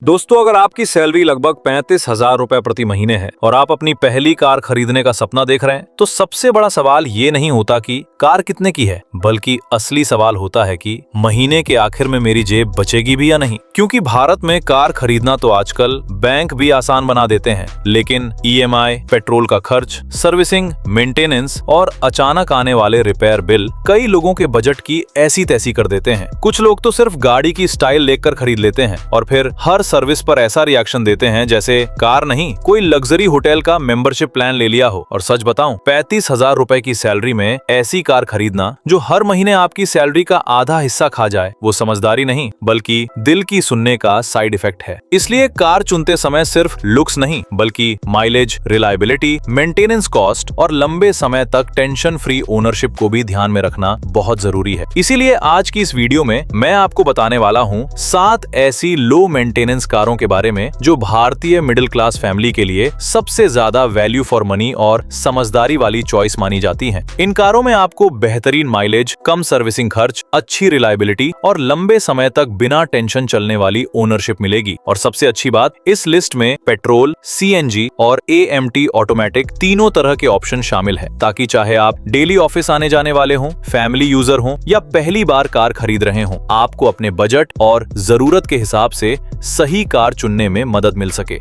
दोस्तों, अगर आपकी सैलरी लगभग 35,000 रुपए प्रति महीने है और आप अपनी पहली कार खरीदने का सपना देख रहे हैं, तो सबसे बड़ा सवाल ये नहीं होता कि कार कितने की है, बल्कि असली सवाल होता है कि महीने के आखिर में मेरी जेब बचेगी भी या नहीं। क्योंकि भारत में कार खरीदना तो आजकल बैंक भी आसान बना देते हैं, लेकिन ईएमआई, पेट्रोल का खर्च, सर्विसिंग, मेंटेनेंस और अचानक आने वाले रिपेयर बिल कई लोगों के बजट की ऐसी तैसी कर देते हैं। कुछ लोग तो सिर्फ गाड़ी की स्टाइल देखकर खरीद लेते हैं और फिर हर सर्विस पर ऐसा रिएक्शन देते हैं जैसे कार नहीं, कोई लग्जरी होटल का मेंबरशिप प्लान ले लिया हो। और सच बताऊं, 35,000 रुपए की सैलरी में ऐसी कार खरीदना जो हर महीने आपकी सैलरी का आधा हिस्सा खा जाए, वो समझदारी नहीं बल्कि दिल की सुनने का साइड इफेक्ट है। इसलिए कार चुनते समय सिर्फ लुक्स नहीं, बल्कि माइलेज, रिलायबिलिटी, मेंटेनेंस कॉस्ट और लंबे समय तक टेंशन फ्री ओनरशिप को भी ध्यान में रखना बहुत जरूरी है। इसीलिए आज की इस वीडियो में मैं आपको बताने वाला हूँ 7 ऐसी लो मेंटेनेंस कारों के बारे में जो भारतीय मिडिल क्लास फैमिली के लिए सबसे ज्यादा वैल्यू फॉर मनी और समझदारी वाली चॉइस मानी जाती हैं। इन कारों में आपको बेहतरीन माइलेज, कम सर्विसिंग खर्च, अच्छी रिलायबिलिटी और लंबे समय तक बिना टेंशन चलने वाली ओनरशिप मिलेगी। और सबसे अच्छी बात, इस लिस्ट में पेट्रोल, सीएनजी और एएमटी ऑटोमेटिक तीनों तरह के ऑप्शन शामिल है, ताकि चाहे आप डेली ऑफिस आने जाने वाले हों, फैमिली यूजर हों या पहली बार कार खरीद रहे हों, आपको अपने बजट और जरूरत के हिसाब से सही कार चुनने में मदद मिल सके।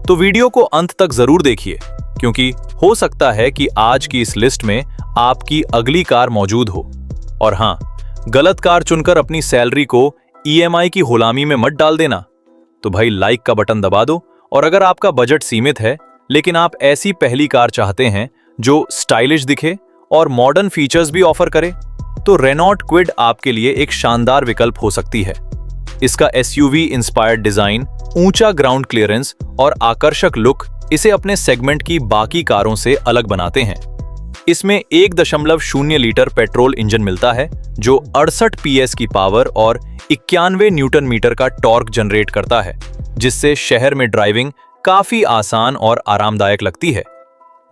तो वीडियो को अंत तक जरूर देखिए, क्योंकि हो सकता है कि आज की इस लिस्ट में आपकी अगली कार मौजूद हो। और हाँ, गलत कार चुनकर अपनी सैलरी को ईएमआई की गुलामी में मत डाल देना। तो भाई लाइक का बटन दबा दो। और अगर आपका बजट सीमित है लेकिन आप ऐसी पहली कार चाहते हैं जो स्टाइलिश दिखे और मॉडर्न फीचर्स भी ऑफर करे, तो रेनॉल्ट क्विड आपके लिए एक शानदार विकल्प हो सकती है। इसका एसयूवी इंस्पायर्ड डिजाइन, ऊंचा ग्राउंड क्लियरेंस और आकर्षक लुक इसे अपने सेगमेंट की बाकी कारों से अलग बनाते हैं। इसमें 1.0 लीटर पेट्रोल इंजन मिलता है जो 68 पीएस की पावर और 91 न्यूटन मीटर का टॉर्क जनरेट करता है, जिससे शहर में ड्राइविंग काफी आसान और आरामदायक लगती है।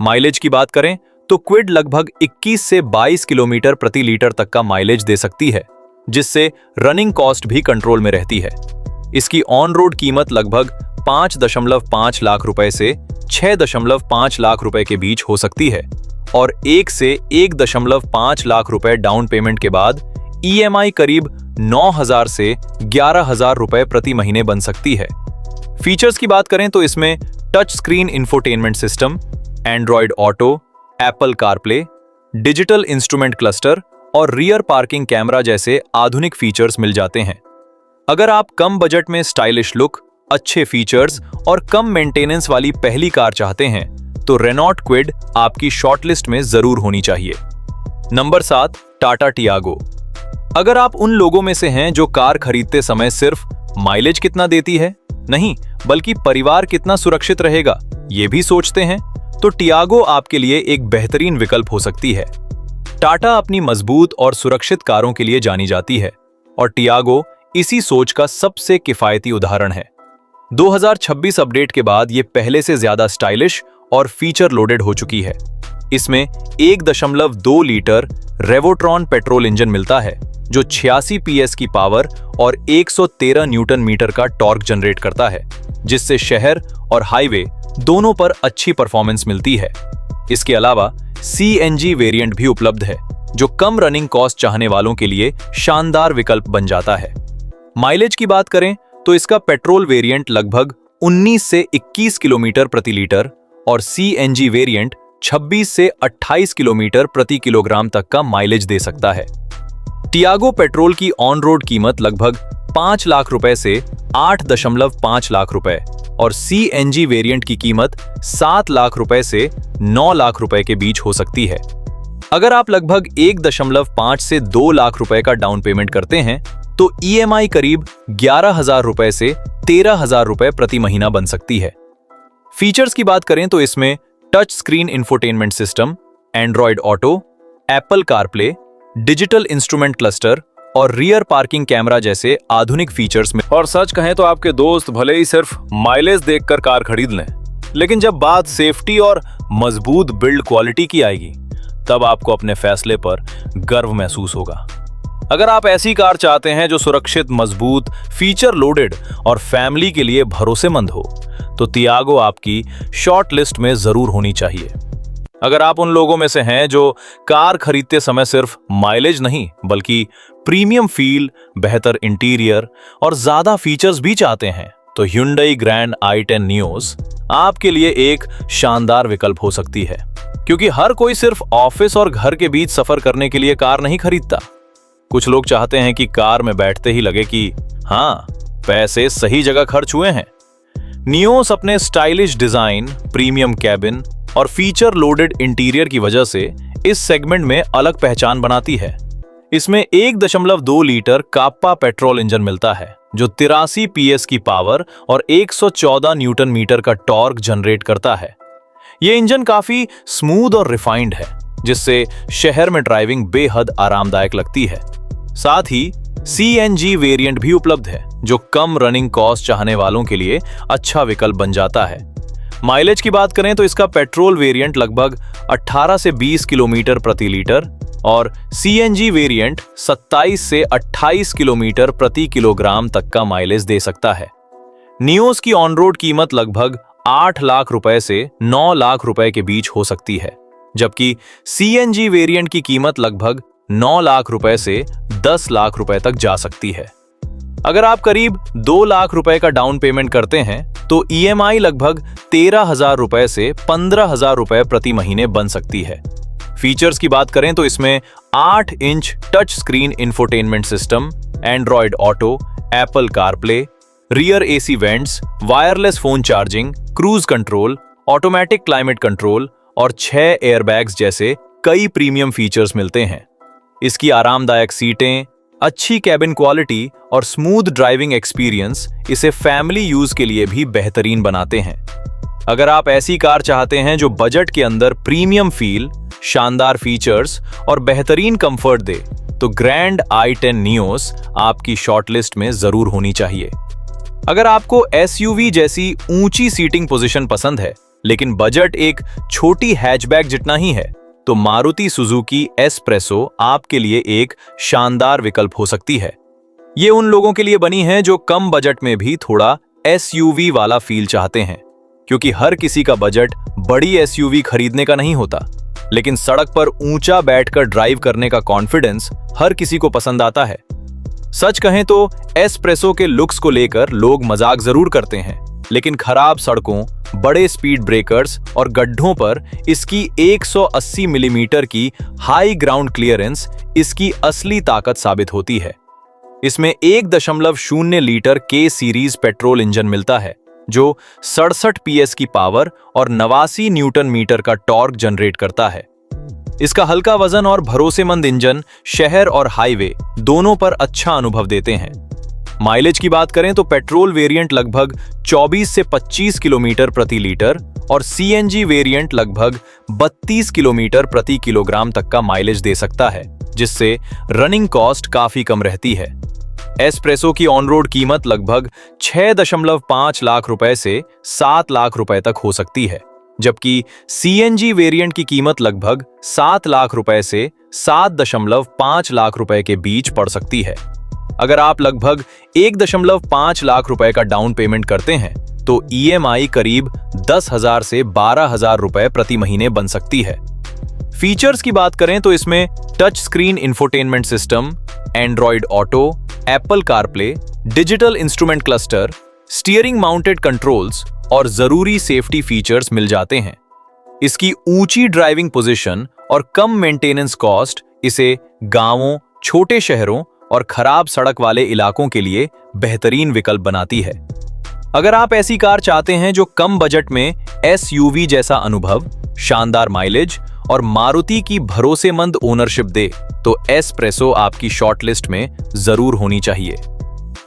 माइलेज की बात करें तो क्विड लगभग 21 से 22 किलोमीटर प्रति लीटर तक का माइलेज दे सकती है, जिससे रनिंग कॉस्ट भी कंट्रोल में रहती है। इसकी ऑन रोड कीमत लगभग 5.5 लाख रुपए से 6.5 लाख रुपए के बीच हो सकती है और 1 से 1.5 लाख रुपए डाउन पेमेंट के बाद ईएमआई करीब 9,000 से 11,000 रुपए प्रति महीने बन सकती है। फीचर्स की बात करें तो इसमें touch screen infotainment system, Android auto, Apple CarPlay, digital instrument cluster और रियर पार्किंग कैमरा जैसे आधुनिक फीचर्स मिल जाते हैं। अगर आप कम बजट में स्टाइलिश लुक, अच्छे फीचर्स और कम मेंटेनेंस वाली पहली कार चाहते हैं, तो रेनॉल्ट क्विड आपकी शॉर्टलिस्ट में जरूर होनी चाहिए। Number 7, Tata Tiago. अगर आप उन लोगों में से हैं जो कार खरीदते समय सिर्फ माइलेज कितना देती है नहीं, बल्कि परिवार कितना सुरक्षित रहेगा ये भी सोचते हैं, तो टियागो आपके लिए एक बेहतरीन विकल्प हो सकती है। टाटा अपनी मजबूत और सुरक्षित कारों के लिए जानी जाती है और टियागो इसी सोच का सबसे किफायती उदाहरण है। 2026 अपडेट के बाद ये पहले से ज्यादा स्टाइलिश और फीचर लोडेड हो चुकी है। इसमें 1.2 लीटर रेवोट्रॉन पेट्रोल इंजन मिलता है जो 86 पीएस की पावर और 113 न्यूटन मीटर का टॉर्क जनरेट करता है, जिससे शहर और हाईवे दोनों पर अच्छी परफॉर्मेंस मिलती है। इसके अलावा सीएनजी वेरिएंट भी उपलब्ध है, जो कम रनिंग कॉस्ट चाहने वालों के लिए शानदार विकल्प बन जाता है। माइलेज की बात करें तो इसका पेट्रोल वेरिएंट लगभग 19 से 21 किलोमीटर प्रति लीटर और सीएनजी वेरिएंट 26 से 28 किलोमीटर प्रति किलोग्राम तक का माइलेज दे सकता है। टियागो पेट्रोल की ऑन रोड कीमत लगभग 5 लाख रुपए से 8.5 लाख रुपए और सीएनजी वेरिएंट की कीमत 7 लाख रुपए से 9 लाख रुपए के बीच हो सकती है। अगर आप लगभग 1.5 से 2 लाख रुपए का डाउन पेमेंट करते हैं, तो ईएमआई करीब 11,000 रुपए से 13,000 रुपए प्रति महीना बन सकती है। फीचर्स की बात करें तो इसमें touch screen infotainment system, Android auto, Apple CarPlay, digital instrument cluster और रियर पार्किंग कैमरा जैसे आधुनिक फीचर्स में। और सच कहें तो आपके दोस्त भले ही सिर्फ माइलेज देखकर कार खरीद लें, लेकिन जब बात सेफ्टी और मजबूत बिल्ड क्वालिटी की आएगी, तब आपको अपने फैसले पर गर्व महसूस होगा। अगर आप ऐसी कार चाहते हैं जो सुरक्षित, मजबूत, फीचर लोडेड और फैमिली के लिए भरोसेमंद हो, तो तियागो आपकी शॉर्ट लिस्ट में जरूर होनी चाहिए। अगर आप उन लोगों में से हैं जो कार खरीदते समय सिर्फ माइलेज नहीं बल्कि प्रीमियम फील, बेहतर इंटीरियर और ज्यादा फीचर्स भी चाहते हैं, तो Hyundai ग्रैंड i10 नियोस आपके लिए एक शानदार विकल्प हो सकती है। क्योंकि हर कोई सिर्फ ऑफिस और घर के बीच सफर करने के लिए कार नहीं खरीदता। कुछ लोग चाहते हैं कि कार में बैठते ही लगे कि हाँ, पैसे सही जगह खर्च हुए हैं। नियोस अपने स्टाइलिश डिजाइन, प्रीमियम कैबिन और फीचर लोडेड इंटीरियर की वजह से इस सेगमेंट में अलग पहचान बनाती है। इसमें 1.2 लीटर काप्पा पेट्रोल इंजन मिलता है जो 83 PS की पावर और 114 न्यूटन मीटर का टॉर्क जनरेट करता है। ये इंजन काफी स्मूथ और रिफाइंड है, जिससे शहर में ड्राइविंग बेहद आरामदायक लगती है। साथ ही CNG वेरिएंट भी उपलब्ध है जो कम रनिंग कॉस्ट चाहने वालों के लिए अच्छा विकल्प बन जाता है। माइलेज की बात करें तो इसका पेट्रोल वेरिएंट लगभग 18 से 20 किलोमीटर प्रति लीटर और CNG वेरिएंट 27 से 28 किलोमीटर प्रति किलोग्राम तक का माइलेज दे सकता है। नियोस की ऑन रोड कीमत लगभग 8 लाख रुपए से 9 लाख रुपए के बीच हो सकती है, जबकि CNG वेरिएंट की कीमत लगभग 9 लाख रुपए से 10 लाख रुपए तक जा सकती है। अगर आप करीब 2 लाख रुपए का डाउन पेमेंट करते हैं तो EMI लगभग 13,000 रुपए से 15,000 रुपए प्रति महीने बन सकती है। फीचर्स की बात करें तो इसमें 8 inch touch screen infotainment system, Android auto, Apple CarPlay, rear AC vents, wireless phone charging, cruise control, automatic climate control और 6 एयरबैग्स जैसे कई प्रीमियम फीचर्स मिलते हैं। इसकी आरामदायक सीटें, अच्छी कैबिन क्वालिटी और स्मूथ ड्राइविंग एक्सपीरियंस इसे फैमिली यूज के लिए भी बेहतरीन बनाते हैं। अगर आप ऐसी कार चाहते हैं जो बजट के अंदर प्रीमियम फील, शानदार फीचर्स और बेहतरीन कंफर्ट दे, तो ग्रैंड i10 नियोस आपकी शॉर्टलिस्ट में जरूर होनी चाहिए। अगर आपको SUV जैसी ऊंची सीटिंग पोजीशन पसंद है लेकिन बजट एक छोटी हैचबैक जितना ही है, तो मारुति सुजुकी एस्प्रेसो आपके लिए एक शानदार विकल्प हो सकती है। ये उन लोगों के लिए बनी है जो कम बजट में भी थोड़ा SUV वाला फील चाहते हैं, क्योंकि हर किसी का बजट बड़ी SUV खरीदने का नहीं होता, लेकिन सड़क पर ऊंचा बैठकर ड्राइव करने का कॉन्फिडेंस हर किसी को पसंद आता है। सच कहें तो एस्प्रेसो के लुक्स को लेकर लोग मजाक जरूर करते हैं, लेकिन खराब सड़कों, बड़े स्पीड ब्रेकर्स और गड्ढों पर इसकी 180 मिलीमीटर की हाई ग्राउंड क्लियरेंस इसकी असली ताकत साबित होती है। इसमें 1.0 litre K series petrol engine मिलता है जो 67 PS की पावर और 89 न्यूटन मीटर का टॉर्क जनरेट करता है। इसका हल्का वजन और भरोसेमंद इंजन शहर और हाईवे दोनों पर अच्छा अनुभव देते हैं। माइलेज की बात करें तो पेट्रोल वेरिएंट लगभग 24 से 25 किलोमीटर प्रति लीटर और CNG वेरिएंट लगभग 32 किलोमीटर प्रति किलोग्राम तक का माइलेज दे सकता है, जिससे रनिंग कॉस्ट काफी कम रहती है। एस्प्रेसो की ऑन रोड कीमत लगभग 6.5 लाख रुपए से 7 लाख रुपए तक हो सकती है, जबकि CNG वेरिएंट की कीमत लगभग 7 लाख रुपए से 7.5 लाख रुपए के बीच पड़ सकती है। अगर आप लगभग 1.5 लाख रुपए का डाउन पेमेंट करते हैं तो EMI करीब 10,000 से 12,000 रुपए प्रति महीने बन सकती है। फीचर्स की बात करें तो इसमें touch screen infotainment system, Android auto, Apple CarPlay, digital instrument cluster, steering mounted controls और जरूरी सेफ्टी फीचर्स मिल जाते हैं। इसकी ऊंची ड्राइविंग पोजीशन और कम मेंटेनेंस कॉस्ट इसे गांवों, छोटे शहरों और खराब सड़क वाले इलाकों के लिए बेहतरीन विकल्प बनाती है। अगर आप ऐसी कार चाहते हैं जो कम बजट में SUV जैसा अनुभव, शानदार माइलेज और मारुति की भरोसेमंद ओनरशिप दे, तो एस्प्रेसो आपकी शॉर्टलिस्ट में जरूर होनी चाहिए।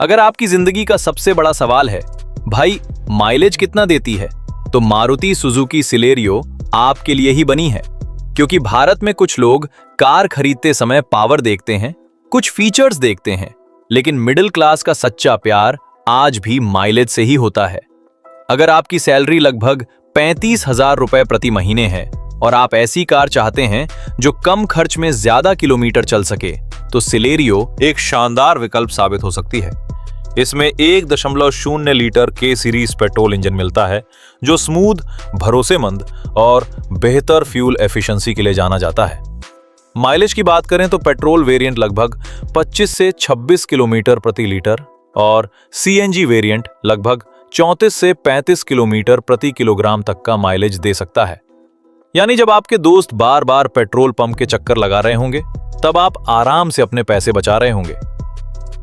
अगर आपकी जिंदगी का सबसे बड़ा सवाल है, भाई माइलेज कितना देती है, तो मारुति सुजुकी सिलेरियो आपके लिए ही बनी है। क्योंकि भारत में कुछ लोग कार खरीदते समय पावर देखते हैं, कुछ फीचर्स देखते हैं, लेकिन मिडिल क्लास का सच्चा प्यार आज भी माइलेज से ही होता है। अगर आपकी सैलरी लगभग 35,000 रुपए प्रति महीने है और आप ऐसी कार चाहते हैं जो कम खर्च में ज्यादा किलोमीटर चल सके, तो सिलेरियो एक शानदार विकल्प साबित हो सकती है। इसमें 1.0 लीटर के सीरीज पेट्रोल इंजन मिलता है जो स्मूथ, भरोसेमंद और बेहतर फ्यूल एफिशिएंसी के लिए जाना जाता है। माइलेज की बात करें तो पेट्रोल वेरिएंट लगभग 25 से 26 किलोमीटर प्रति लीटर और सीएनजी वेरिएंट लगभग 34 से 35 किलोमीटर प्रति किलोग्राम तक का माइलेज दे सकता है। यानी जब आपके दोस्त बार बार पेट्रोल पंप के चक्कर लगा रहे होंगे, तब आप आराम से अपने पैसे बचा रहे होंगे।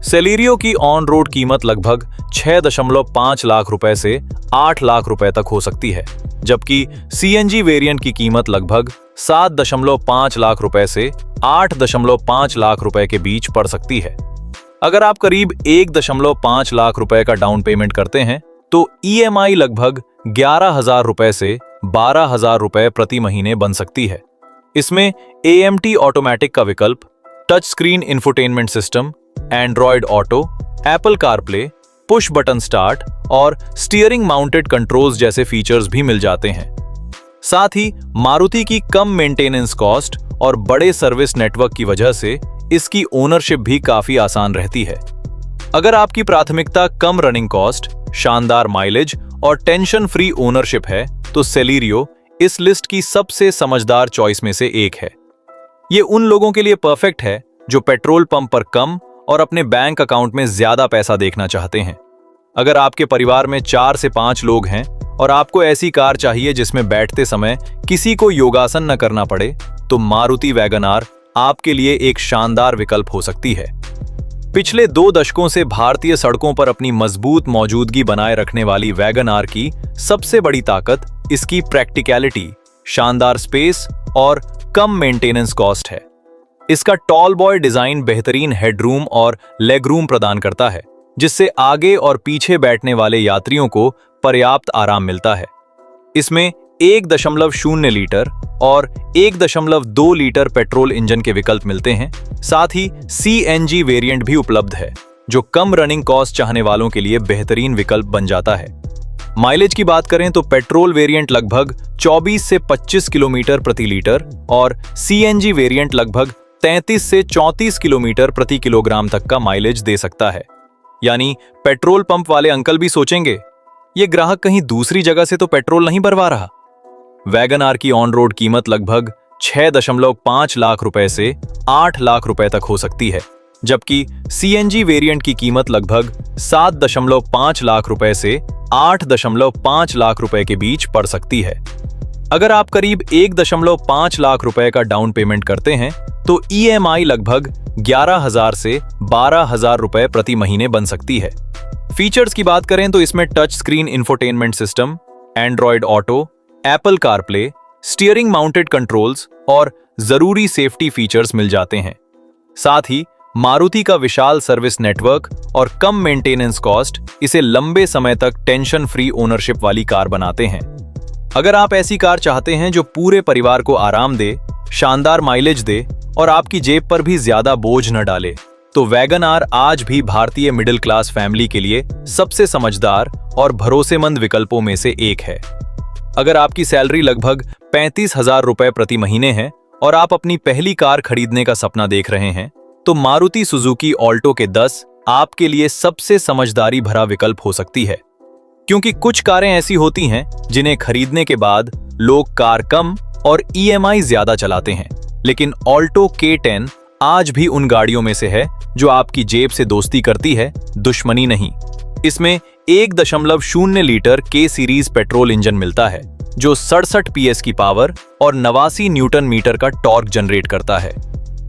सेलेरियो की ऑन रोड कीमत लगभग 6.5 लाख रुपए से 8 लाख रुपए तक हो सकती है, जबकि सीएनजी वेरिएंट की कीमत लगभग 7.5 लाख रुपए से 8.5 लाख रुपए के बीच पड़ सकती है। अगर आप करीब 1.5 लाख रुपए का डाउन पेमेंट करते हैं तो ईएमआई लगभग 11,000 रुपए से 12,000 रुपए प्रति महीने बन सकती है। इसमें एएमटी ऑटोमेटिक का विकल्प, touch screen infotainment system, Android auto, Apple CarPlay, push button start और स्टीयरिंग माउंटेड कंट्रोल्स जैसे फीचर्स भी मिल जाते हैं। साथ ही मारुति की कम मेंटेनेंस कॉस्ट और बड़े सर्विस नेटवर्क की वजह से इसकी ओनरशिप भी काफी आसान रहती है। अगर आपकी प्राथमिकता कम रनिंग कॉस्ट, शानदार माइलेज और टेंशन फ्री ओनरशिप है, तो सेलेरियो इस लिस्ट की सबसे समझदार चॉइस में से एक है। ये उन लोगों के लिए परफेक्ट है जो पेट्रोल पंप पर कम और अपने बैंक अकाउंट में ज्यादा पैसा देखना चाहते हैं। अगर आपके परिवार में 4 से 5 लोग हैं और आपको ऐसी कार चाहिए जिसमें बैठते समय किसी को योगासन न करना पड़े, तो मारुति वैगन आर आपके लिए एक शानदार विकल्प हो सकती है। पिछले 2 दशकों से भारतीय सड़कों पर अपनी मजबूत मौजूदगी बनाए रखने वाली वैगन आर की सबसे बड़ी ताकत इसकी प्रैक्टिकलिटी, शानदार स्पेस और कम मेंटेनेंस कॉस्ट है। इसका टॉल बॉय डिजाइन बेहतरीन हेडरूम और लेगरूम प्रदान करता है, जिससे आगे और पीछे बैठने वाले यात्रियों को पर्याप्त आराम मिलता है। इसमें 1.0 लीटर और 1.2 लीटर पेट्रोल इंजन के विकल्प मिलते हैं। साथ ही सीएनजी वेरिएंट भी उपलब्ध है, जो कम रनिंग कॉस्ट चाहने वालों के लिए बेहतरीन विकल्प बन जाता है। माइलेज की बात करें तो पेट्रोल वेरिएंट लगभग 24 से 25 किलोमीटर प्रति लीटर और सीएनजी वेरिएंट लगभग 33 से 34 किलोमीटर प्रति किलोग्राम तक का माइलेज दे सकता है। यानी पेट्रोल पंप वाले अंकल भी सोचेंगे, ये ग्राहक कहीं दूसरी जगह से तो पेट्रोल नहीं भरवा रहा। वैगन आर की ऑन रोड कीमत लगभग 6.5 लाख रुपए से 8 लाख रुपए तक हो सकती है, जबकि सीएनजी वेरिएंट की कीमत लगभग 7.5 लाख रुपए से 8.5 लाख रुपए के बीच पड़ सकती है। अगर आप करीब 1.5 लाख रुपए का डाउन पेमेंट करते हैं तो ईएमआई लगभग 11,000 से 12,000 रुपए प्रति महीने बन सकती है। फीचर्स की बात करें तो इसमें touch screen infotainment system, Android auto, Apple CarPlay, steering mounted controls और जरूरी सेफ्टी फीचर्स मिल जाते हैं। साथ ही मारुति का विशाल सर्विस नेटवर्क और कम मेंटेनेंस कॉस्ट इसे लंबे समय तक टेंशन फ्री ओनरशिप वाली कार बनाते हैं। अगर आप ऐसी कार चाहते हैं जो पूरे परिवार को आराम दे, शानदार माइलेज दे और आपकी जेब पर भी ज्यादा बोझ न डाले, तो वैगन आर आज भी भारतीय मिडिल क्लास फैमिली के लिए सबसे समझदार और भरोसेमंद विकल्पों में से एक है। अगर आपकी सैलरी लगभग 35,000 रुपए प्रति महीने है और आप अपनी पहली कार खरीदने का सपना देख रहे हैं, तो मारुति सुजुकी ऑल्टो के 10 आपके लिए सबसे समझदारी भरा विकल्प हो सकती है। क्योंकि कुछ कारें ऐसी होती हैं जिन्हें खरीदने के बाद लोग कार कम और ईएमआई ज्यादा चलाते हैं, लेकिन ऑल्टो K10 आज भी उन गाड़ियों में से है जो आपकी जेब से दोस्ती करती है, दुश्मनी नहीं। इसमें 1.0 लीटर के सीरीज पेट्रोल इंजन मिलता है जो 67 PS की पावर और 89 न्यूटन मीटर का टॉर्क जनरेट करता है।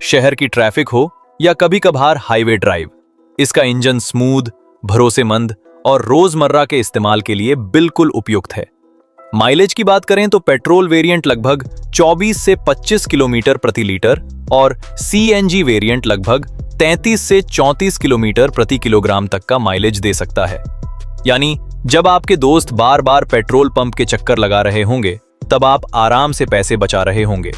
शहर की ट्रैफिक हो या कभी कभार हाईवे ड्राइव, इसका इंजन स्मूथ, भरोसेमंद और रोजमर्रा के इस्तेमाल के लिए बिल्कुल उपयुक्त है। माइलेज की बात करें तो पेट्रोल वेरिएंट लगभग 24 से 25 किलोमीटर प्रति लीटर और सीएनजी वेरिएंट लगभग 33 से 34 किलोमीटर प्रति किलोग्राम तक का माइलेज दे सकता है। यानी जब आपके दोस्त बार बार पेट्रोल पंप के चक्कर लगा रहे होंगे, तब आप आराम से पैसे बचा रहे होंगे।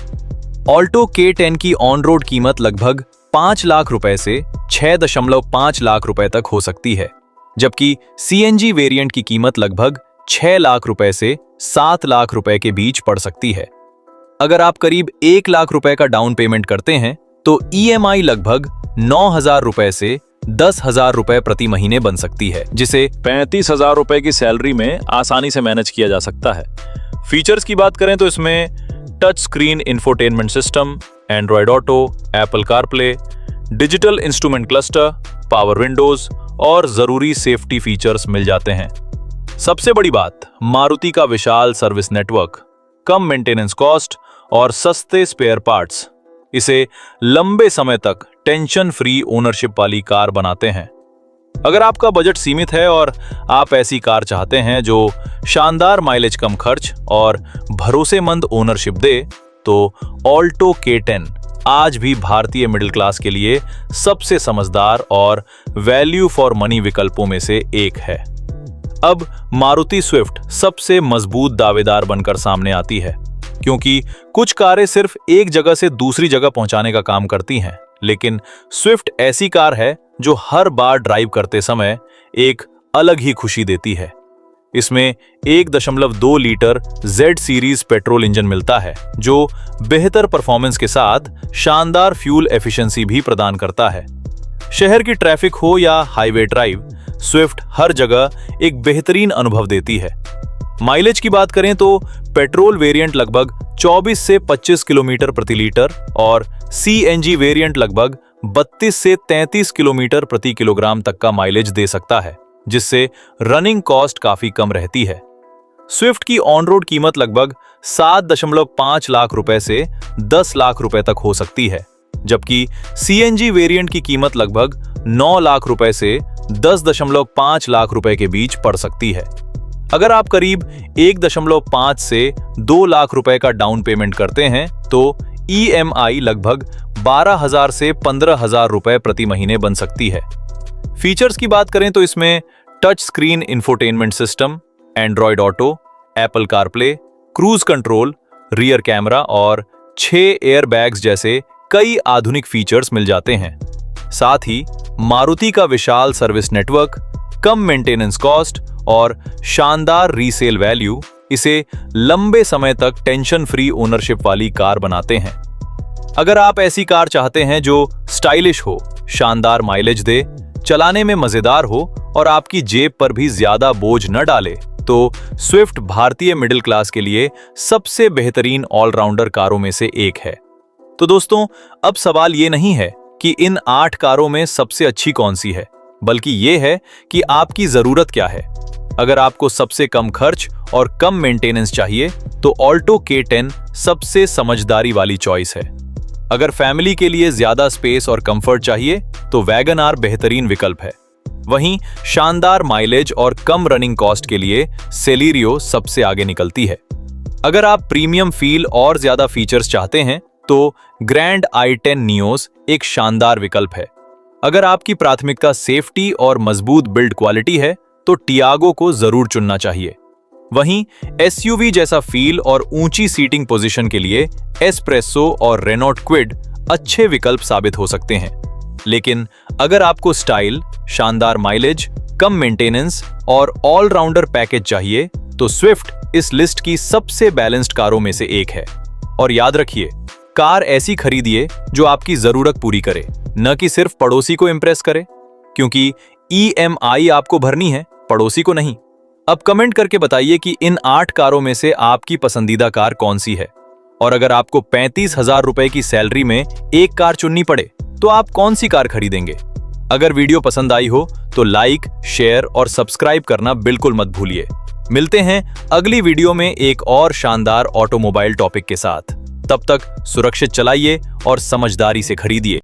ऑल्टो K10 की ऑन रोड कीमत लगभग 5 लाख रुपए से 6.5 लाख रुपए तक हो सकती है, जबकि सीएनजी वेरिएंट की कीमत लगभग 6 लाख रुपए से 7 लाख रुपए के बीच पड़ सकती है। अगर आप करीब 1 लाख रुपए का डाउन पेमेंट करते हैं तो ईएमआई लगभग 9,000 रुपए से 10,000 रुपए प्रति महीने बन सकती है, जिसे 35,000 रुपए की सैलरी में आसानी से मैनेज किया जा सकता है। फीचर्स की बात करें तो इसमें touch screen infotainment system, Android auto, Apple CarPlay, digital instrument cluster, power Windows और जरूरी सेफ्टी फीचर्स मिल जाते हैं। सबसे बड़ी बात, मारुति का विशाल सर्विस नेटवर्क, कम मेंटेनेंस कॉस्ट और सस्ते स्पेयर पार्ट्स इसे लंबे समय तक टेंशन फ्री ओनरशिप वाली कार बनाते हैं। अगर आपका बजट सीमित है और आप ऐसी कार चाहते हैं जो शानदार माइलेज, कम खर्च और भरोसेमंद ओनरशिप दे, तो ऑल्टो K10 आज भी भारतीय मिडिल क्लास के लिए सबसे समझदार और वैल्यू फॉर मनी विकल्पों में से एक है। अब मारुति स्विफ्ट सबसे मजबूत दावेदार बनकर सामने आती है, क्योंकि कुछ कारें सिर्फ एक जगह से दूसरी जगह पहुंचाने का काम करती हैं, लेकिन स्विफ्ट ऐसी कार है जो हर बार ड्राइव करते समय एक अलग ही खुशी देती है। इसमें 1.2 litre Z series petrol engine मिलता है, जो बेहतर परफॉर्मेंस के साथ शानदार फ्यूल एफिशिएंसी भी प्रदान करता है। शहर की ट्रैफिक हो या हाईवे ड्राइव, स्विफ्ट हर जगह एक बेहतरीन अनुभव देती है। माइलेज की बात करें तो पेट्रोल वेरिएंट लगभग 24 से 25 किलोमीटर प्रति लीटर और CNG वेरिएंट लगभग 32 से 33 किलोमीटर प्रति किलोग्राम तक का माइलेज दे सकता है, जिससे रनिंग कॉस्ट काफी कम रहती है। स्विफ्ट की ऑन रोड कीमत लगभग 7.5 लाख रुपए से 10 लाख रुपए तक हो सकती है, जबकि CNG वेरिएंट की कीमत लगभग 9 लाख रुपए से 10.5 लाख रुपए के बीच पड़ सकती है। अगर आप करीब 1.5 से 2 लाख रुपए का डाउन पेमेंट करते हैं तो ईएमआई लगभग 12,000 से 15,000 रुपए प्रति महीने बन सकती है। फीचर्स की बात करें तो इसमें touch screen infotainment system, Android auto, Apple CarPlay, cruise control, rear camera और 6 एयरबैग्स जैसे कई आधुनिक फीचर्स मिल जाते हैं। साथ ही मारुति का विशाल सर्विस नेटवर्क, कम मेंटेनेंस कॉस्ट और शानदार रीसेल वैल्यू इसे लंबे समय तक टेंशन फ्री ओनरशिप वाली कार बनाते हैं। अगर आप ऐसी कार चाहते हैं जो स्टाइलिश हो, शानदार माइलेज दे, चलाने में मजेदार हो और आपकी जेब पर भी ज्यादा बोझ न डाले, तो स्विफ्ट भारतीय मिडिल क्लास के लिए सबसे बेहतरीन ऑलराउंडर कारों में से एक है। तो दोस्तों, अब सवाल ये नहीं है कि इन 8 कारों में सबसे अच्छी कौन सी है, बल्कि ये है कि आपकी जरूरत क्या है। अगर आपको सबसे कम खर्च और कम मेंटेनेंस चाहिए तो ऑल्टो K10 सबसे समझदारी वाली चॉइस है। अगर फैमिली के लिए ज्यादा स्पेस और कंफर्ट चाहिए तो वैगन आर बेहतरीन विकल्प है। वहीं शानदार माइलेज और कम रनिंग कॉस्ट के लिए सेलेरियो सबसे आगे निकलती है। अगर आप प्रीमियम फील और ज्यादा फीचर्स चाहते हैं तो ग्रैंड i10 नियोस एक शानदार विकल्प है। अगर आपकी प्राथमिकता सेफ्टी और मजबूत बिल्ड क्वालिटी है तो टियागो को जरूर चुनना चाहिए। वहीं SUV जैसा फील और ऊंची सीटिंग पोजीशन के लिए एस्प्रेसो और रेनॉल्ट क्विड अच्छे विकल्प साबित हो सकते हैं। लेकिन अगर आपको स्टाइल, शानदार माइलेज, कम मेंटेनेंस और ऑलराउंडर पैकेज चाहिए तो स्विफ्ट इस लिस्ट की सबसे बैलेंस्ड कारों में से एक है। और याद रखिए, कार ऐसी खरीदिए जो आपकी जरूरत पूरी करे, न कि सिर्फ पड़ोसी को इंप्रेस करे, क्योंकि EMI आपको भरनी है, पड़ोसी को नहीं। अब कमेंट करके बताइए कि इन 8 कारों में से आपकी पसंदीदा कार कौन सी है, और अगर आपको 35,000 रुपए की सैलरी में एक कार चुननी पड़े तो आप कौन सी कार खरीदेंगे। अगर वीडियो पसंद आई हो तो लाइक, शेयर और सब्सक्राइब करना बिल्कुल मत भूलिए। मिलते हैं अगली वीडियो में एक और शानदार ऑटोमोबाइल टॉपिक के साथ। तब तक सुरक्षित चलाइए और समझदारी से खरीदिए।